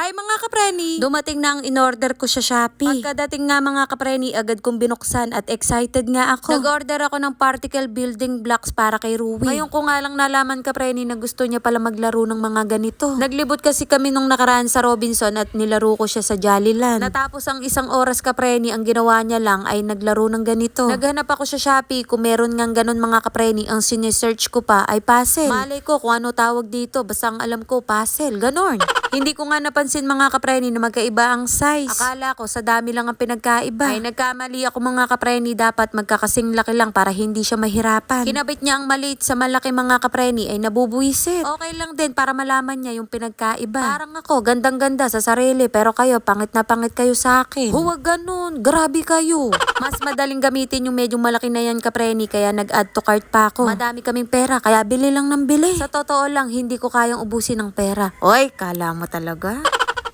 Bye mga kapreni! Dumating na ang in-order ko sa Shopee. Pagkadating nga mga kapreni, agad kong binuksan at excited nga ako. Nag-order ako ng particle building blocks para kay Ruwi. Ngayon ko nga lang nalaman kapreni na gusto niya pala maglaro ng mga ganito. Naglibot kasi kami nung nakaraan sa Robinson at nilaro ko siya sa Jollyland. Natapos ang isang oras kapreni, ang ginawa niya lang ay naglaro ng ganito. Naghanap ako sa Shopee kung meron ngang ganun mga kapreni, ang sinesearch ko pa ay puzzle. Malay ko kung ano tawag dito, basta ang alam ko puzzle, ganon. Hindi ko nga napansin mga kapreni na magkaiba ang size. Akala ko sa dami lang ang pinagkaiba. Ay nagkamali ako mga kapreni, dapat magkakasing laki lang para hindi siya mahirapan. Kinabit niya ang maliit sa malaki mga kapreni ay nabubuwisit. Okay lang din para malaman niya yung pinagkaiba. Parang ako, gandang-ganda sa sarili pero kayo, pangit na pangit kayo sa akin. Huwag ganun, grabe kayo. Mas madaling gamitin yung medyo malaki na yan kapreni, kaya nag-add to cart pa ako. Madami kaming pera kaya bili lang ng bili. Sa totoo lang, hindi ko kayang ubusin ng pera. Oy, kala mo talaga?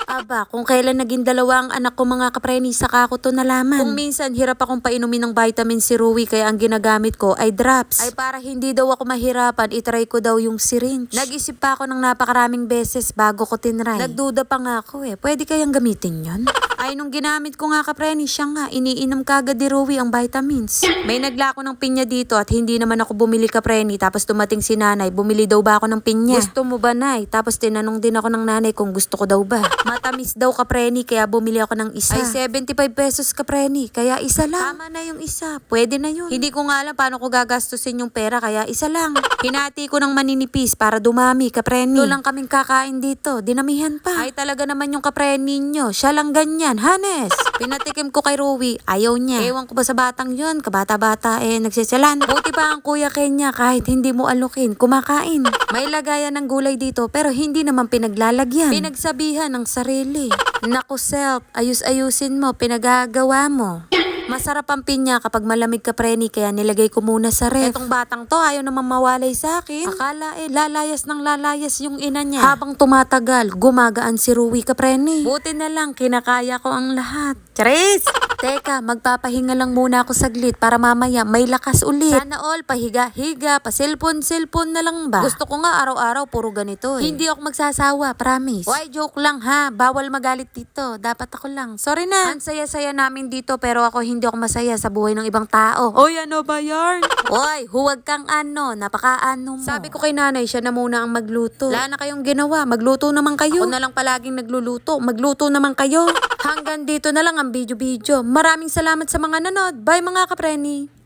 Aba, kung kailan naging dalawa ang anak ko mga kapreni, saka ko to nalaman. Kung minsan hirap akong painumin ng vitamin si Ruwi, kaya ang ginagamit ko ay drops. Ay para hindi daw ako mahirapan, itry ko daw yung syringe. Nag-isip pa ako ng napakaraming beses bago ko tinry. Nagduda pa nga ako pwede kayang gamitin yun? Ay nung ginamit ko nga kapreni, siya nga, iniinom kagad ni Ruwi ang vitamins. May naglako ng pinya dito at hindi naman ako bumili kapreni, tapos dumating si nanay, bumili daw ba ako ng pinya? Gusto mo ba nay? Tapos tinanong din ako ng nanay kung gusto ko daw ba. Matamis daw kapreni, kaya bumili ako ng isa. Ay 75 pesos kapreni, kaya isa lang. Tama na yung isa, pwede na yun. Hindi ko nga alam paano ko gagastusin yung pera, kaya isa lang. Hinati ko ng maninipis para dumami kapreni. Ito lang kaming kakain dito, dinamihan pa. Ay talaga naman yung kapreni nyo, siya lang ganyan, Hanes. Pinatikim ko kay Ruwi, ayaw niya. Ewan ko ba sa batang yun, kabata-bata nagsisilan. Buti pa ang kuya Kenya, kahit hindi mo alukin, kumakain. May lagayan ng gulay dito pero hindi naman pinaglalagyan. Pinagsabihan ng sarili. Naku self, ayus-ayusin mo, pinagagawa mo. Masarap ang pinya kapag malamig kapreni, kaya nilagay ko muna sa ref. Etong batang to ayaw naman mawalay sa akin. Akala lalayas ng lalayas yung ina niya. Habang tumatagal, gumagaan si Ruwi kapreni. Buti na lang, kinakaya ko ang lahat. Charis! Teka, magpapahinga lang muna ako saglit para mamaya may lakas ulit. Sana all, pahiga-higa, pa-cellphone na lang ba? Gusto ko nga araw-araw puro ganito Hindi ako magsasawa, promise. Why, joke lang ha. Bawal magalit dito. Dapat ako lang. Sorry na. Ang saya-saya namin dito pero ako hindi ako masaya sa buhay ng ibang tao. Oy, ano ba yarn? Oy, huwag kang napaka-ano mo. Sabi ko kay nanay, siya na muna ang magluto. Wala na kayong ginawa, magluto naman kayo. Ako na lang palaging nagluluto, magluto naman kayo. Hanggang dito na lang ang video-video. Maraming salamat sa mga nanood. Bye mga kapreni!